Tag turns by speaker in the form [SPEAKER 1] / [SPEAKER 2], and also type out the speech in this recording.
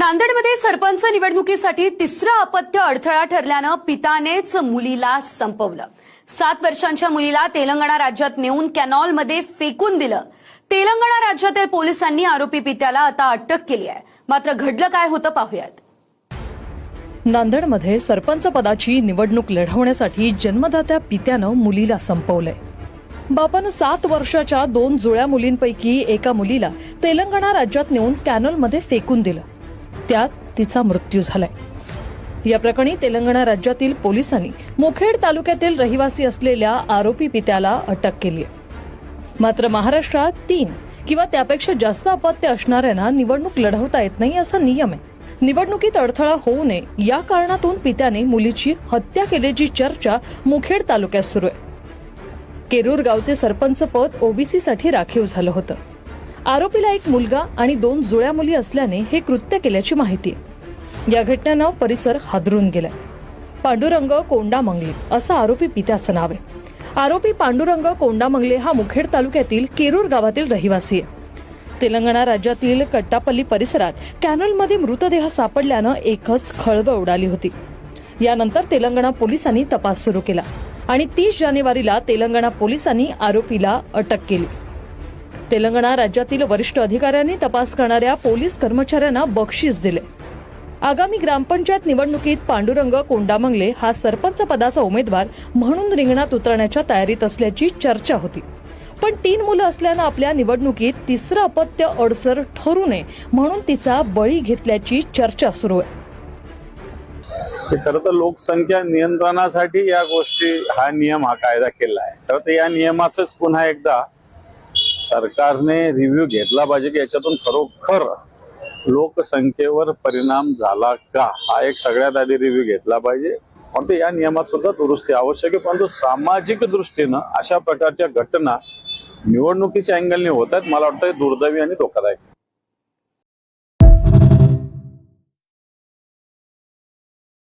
[SPEAKER 1] नांदेडमध्ये सरपंच निवडणुकीसाठी तिसरं अपत्य अडथळा ठरल्यानं पितानेच मुलीला संपवलं। 7 वर्षांच्या मुलीला तेलंगणा राज्यात नेऊन कॅनॉलमध्ये फेकून दिलं। तेलंगणा राज्यातील पोलिसांनी आरोपी पित्याला आता अटक केली आहे। मात्र घडलं काय होतं पाहूयात।
[SPEAKER 2] नांदेडमध्ये सरपंच पदाची निवडणूक लढवण्यासाठी जन्मदात्या पित्यानं मुलीला संपवलंय। बापानं 7 वर्षाच्या 2 जुळ्या मुलींपैकी एका मुलीला तेलंगणा राज्यात नेऊन कॅनॉलमध्ये फेकून दिलं। त्यात तिचा मृत्यू झालाय। या प्रकरणी तेलंगणा राज्यातील पोलिसांनी मुखेड तालुक्यातील रहिवासी असलेल्या आरोपी पित्याला अटक केली आहे। मात्र महाराष्ट्रात 3 किंवा त्यापेक्षा जास्त अपत्य असणाऱ्यांना निवडणूक लढवता येत नाही असा नियम आहे। निवडणुकीत अडथळा होऊ नये या कारणातून पित्याने मुलीची हत्या केल्याची चर्चा मुखेड तालुक्यात सुरू आहे। केरूर गावचे सरपंच पद ओबीसीसाठी राखीव झालं होतं। आरोपीला एक मुलगा आणि 2 जुळ्या मुली असल्याने हे कृत्य केल्याची माहिती आहे। या घटनेनं परिसर हादरून गेलाय। पांडुरंग कोंडामंगले असं आरोपी पित्याचं नाव आहे। आरोपी पांडुरंग कोंडामंगले हा मुखेड तालुक्यातील केरूर गावातील रहिवासी आहे। तेलंगणा राज्यातील कट्टापल्ली परिसरात कॅनलमध्ये मृतदेह सापडल्यानं एकच खळबळ उडाली होती। यानंतर तेलंगणा पोलिसांनी तपास सुरू केला आणि 30 जानेवारीला तेलंगणा पोलिसांनी आरोपीला अटक केली। तेलंगणा राज्यातील वरिष्ठ अधिकाऱ्यांनी तपास करणाऱ्या पोलीस कर्मचाऱ्यांना बक्षीस दिले। आगामी ग्रामपंचायत निवडणुकीत पांडुरंग कोंडामंगले हा सरपंच पदाचा उमेदवार म्हणून रिंगणात उतरण्याच्या तयारीत असल्याची चर्चा होती। पण 3 मुलं असल्यानं आपल्या निवडणुकीत तिसरं अपत्य अडसर ठरू नये म्हणून तिचा बळी घेतल्याची चर्चा सुरू आहे।
[SPEAKER 3] खरं तर लोकसंख्या नियंत्रणासाठी या गोष्टी हा नियम हा कायदा केला आहे। खरं तर या नियमाचंच पुन्हा एकदा सरकारने रिव्ह्यू घेतला पाहिजे की याच्यातून खरोखर लोकसंख्येवर परिणाम झाला का, हा एक सगळ्यात आधी रिव्ह्यू घेतला पाहिजे। पण या नियमात सुद्धा दुरुस्ती आवश्यक आहे। परंतु सामाजिक दृष्टीनं अशा प्रकारच्या घटना निवडणुकीच्या अँगलने होत आहेत, मला वाटतं दुर्दैवी आणि धोकादायक।